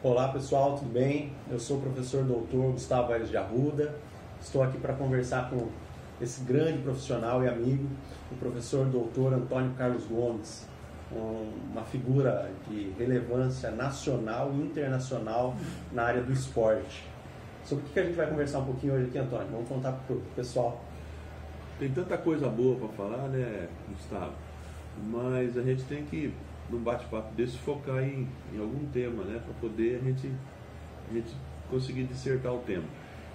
Olá pessoal, tudo bem? Eu sou o professor doutor Gustavo Aires de Arruda. Estou aqui para conversar com esse grande profissional e amigo, o professor doutor Antônio Carlos Gomes, uma figura de relevância nacional e internacional na área do esporte. Sobre o que a gente vai conversar um pouquinho hoje aqui, Antônio? Vamos contar para o pessoal. Tem tanta coisa boa para falar, né, Gustavo? Mas a gente tem que, num bate-papo desse, focar em algum tema, né, para poder a gente conseguir dissertar o tema.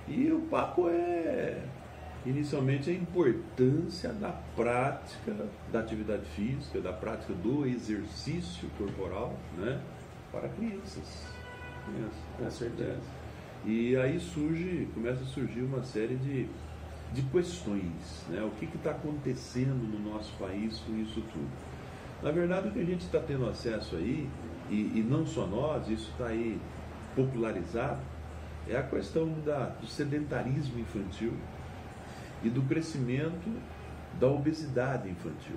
E o papo é, inicialmente, a importância da prática da atividade física, da prática do exercício corporal, né, para crianças. Com certeza. E aí começa a surgir uma série de questões, né? O que está acontecendo no nosso país com isso tudo? Na verdade, o que a gente está tendo acesso aí, e não só nós, isso está aí popularizado, é a questão do sedentarismo infantil e do crescimento da obesidade infantil.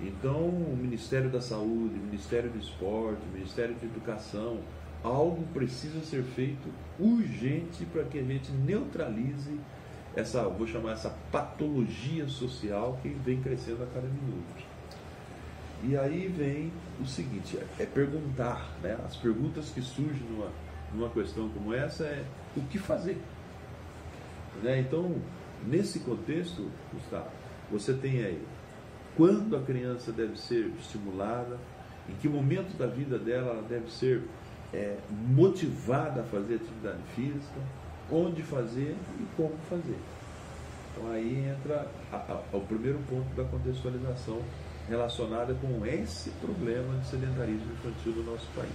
Então, o Ministério da Saúde, o Ministério do Esporte, o Ministério da Educação, algo precisa ser feito urgente para que a gente neutralize vou chamar essa patologia social que vem crescendo a cada minuto. E aí vem o seguinte, é perguntar, né? As perguntas que surgem numa questão como essa é o que fazer? Né? Então, nesse contexto, Gustavo, você tem aí quando a criança deve ser estimulada, em que momento da vida dela ela deve ser motivada a fazer atividade física, onde fazer e como fazer. Então aí entra o primeiro ponto da contextualização relacionada com esse problema de sedentarismo infantil do nosso país.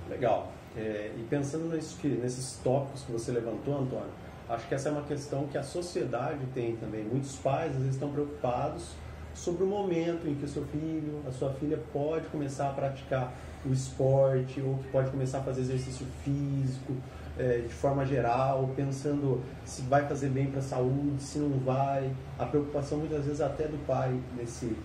Legal. E pensando nesses tópicos que você levantou, Antônio, acho que essa é uma questão que a sociedade tem também. Muitos pais às vezes estão preocupados sobre o momento em que o seu filho, a sua filha pode começar a praticar o esporte ou que pode começar a fazer exercício físico de forma geral, pensando se vai fazer bem para a saúde, se não vai. A preocupação muitas vezes até do pai nesse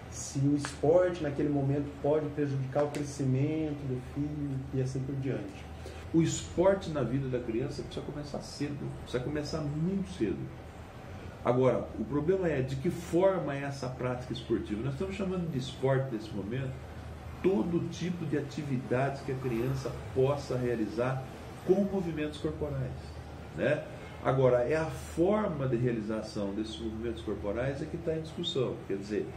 se o esporte naquele momento pode prejudicar o crescimento do filho e assim por diante. O esporte na vida da criança precisa começar cedo, precisa começar muito cedo. Agora, o problema é de que forma é essa prática esportiva. Nós estamos chamando de esporte nesse momento todo tipo de atividades que a criança possa realizar com movimentos corporais, né? Agora, é a forma de realização desses movimentos corporais que está em discussão. Quer dizer,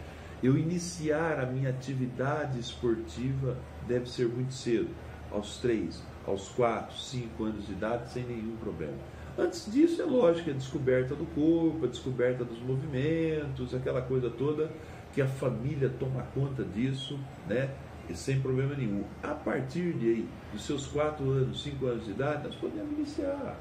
eu iniciar a minha atividade esportiva deve ser muito cedo, aos 3, aos 4, 5 anos de idade, sem nenhum problema. Antes disso, é lógico, a descoberta do corpo, a descoberta dos movimentos, aquela coisa toda que a família toma conta disso, né? E sem problema nenhum. A partir dos seus 4 anos, 5 anos de idade, nós podemos iniciar.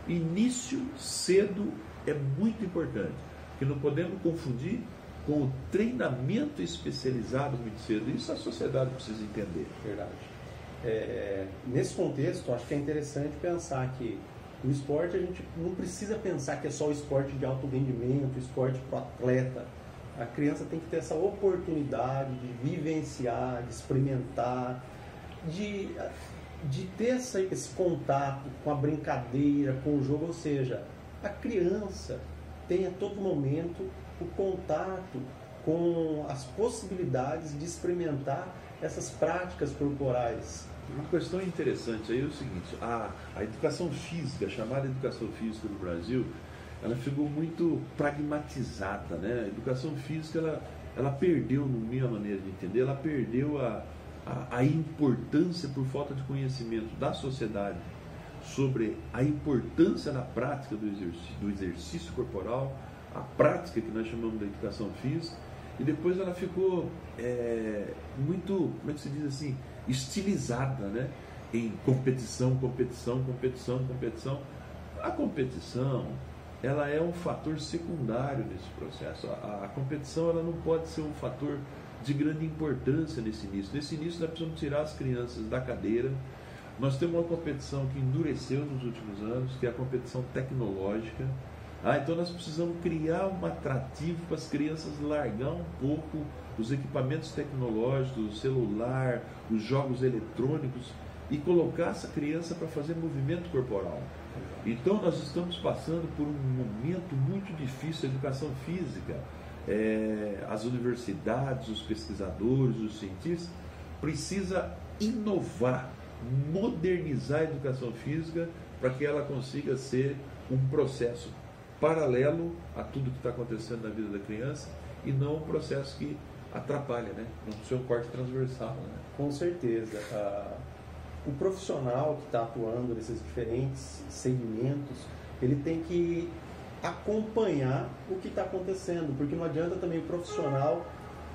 Início cedo é muito importante, porque não podemos confundir com o treinamento especializado muito cedo. Isso a sociedade precisa entender. Verdade. Nesse contexto, acho que é interessante pensar que o esporte, a gente não precisa pensar que é só o esporte de alto rendimento, o esporte para o atleta. A criança tem que ter essa oportunidade de vivenciar, de experimentar, de ter esse contato com a brincadeira, com o jogo. Ou seja, a criança tem a todo momento o contato com as possibilidades de experimentar essas práticas corporais. Uma questão interessante aí é o seguinte, a educação física, chamada educação física no Brasil, ela ficou muito pragmatizada, né? A educação física, ela perdeu, na minha maneira de entender, ela perdeu a importância por falta de conhecimento da sociedade sobre a importância da prática do exercício corporal, a prática que nós chamamos de educação física, e depois ela ficou muito, como é que se diz assim, estilizada, né? Em competição. A competição, ela é um fator secundário nesse processo. A competição, ela não pode ser um fator de grande importância nesse início. Nesse início nós precisamos tirar as crianças da cadeira. Nós temos uma competição que endureceu nos últimos anos, que é a competição tecnológica. Então nós precisamos criar um atrativo para as crianças largar um pouco os equipamentos tecnológicos, o celular, os jogos eletrônicos, e colocar essa criança para fazer movimento corporal. Então nós estamos passando por um momento muito difícil, a educação física, as universidades, os pesquisadores, os cientistas, precisa inovar, modernizar a educação física para que ela consiga ser um processo paralelo a tudo que está acontecendo na vida da criança e não um processo que atrapalha, né? Não ser um corte transversal, né? Com certeza. O profissional que está atuando nesses diferentes segmentos, ele tem que acompanhar o que está acontecendo, porque não adianta também o profissional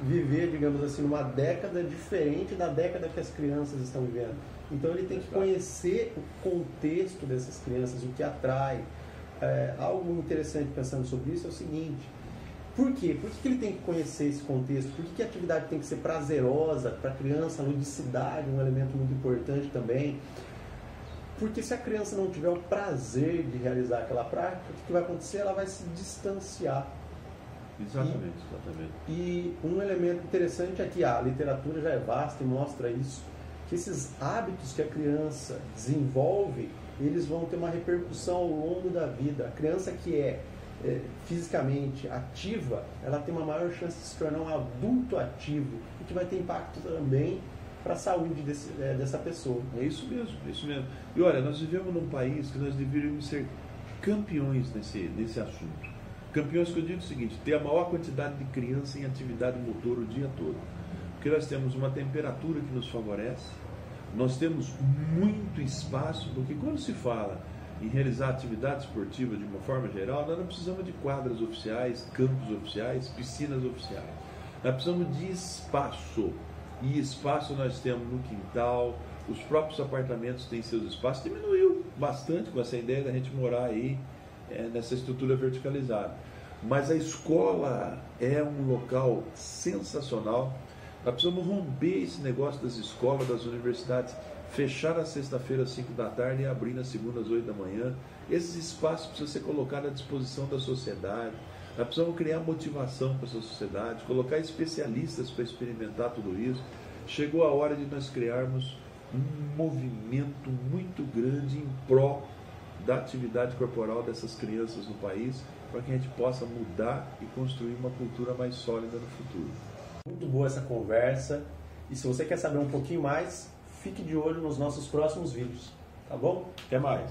viver, digamos assim, numa década diferente da década que as crianças estão vivendo. Então ele tem que conhecer o contexto dessas crianças, o que atrai. Algo interessante pensando sobre isso é o seguinte: por quê? Por que ele tem que conhecer esse contexto? Por que a atividade tem que ser prazerosa para a criança? A ludicidade é um elemento muito importante também. Porque se a criança não tiver o prazer de realizar aquela prática, o que vai acontecer? Ela vai se distanciar. Exatamente. E um elemento interessante é que a literatura já é vasta e mostra isso, que esses hábitos que a criança desenvolve, eles vão ter uma repercussão ao longo da vida. A criança que é fisicamente ativa, ela tem uma maior chance de se tornar um adulto ativo, o que vai ter impacto também para a saúde dessa pessoa. É isso mesmo. E olha, nós vivemos num país que nós deveríamos ser campeões nesse assunto. Campeões que eu digo o seguinte: ter a maior quantidade de criança em atividade motor o dia todo. Porque nós temos uma temperatura que nos favorece, nós temos muito espaço, porque quando se fala em realizar atividade esportiva de uma forma geral, nós não precisamos de quadras oficiais, campos oficiais, piscinas oficiais. Nós precisamos de espaço. E espaço nós temos no quintal, os próprios apartamentos têm seus espaços. Diminuiu bastante com essa ideia da gente morar aí nessa estrutura verticalizada. Mas a escola é um local sensacional. Nós precisamos romper esse negócio das escolas, das universidades, fechar na sexta-feira às 5 da tarde e abrir na segunda às 8 da manhã. Esses espaços precisam ser colocados à disposição da sociedade. Nós precisamos criar motivação para essa sociedade, colocar especialistas para experimentar tudo isso. Chegou a hora de nós criarmos um movimento muito grande em pró da atividade corporal dessas crianças no país, para que a gente possa mudar e construir uma cultura mais sólida no futuro. Muito boa essa conversa. E se você quer saber um pouquinho mais, fique de olho nos nossos próximos vídeos. Tá bom? Até mais!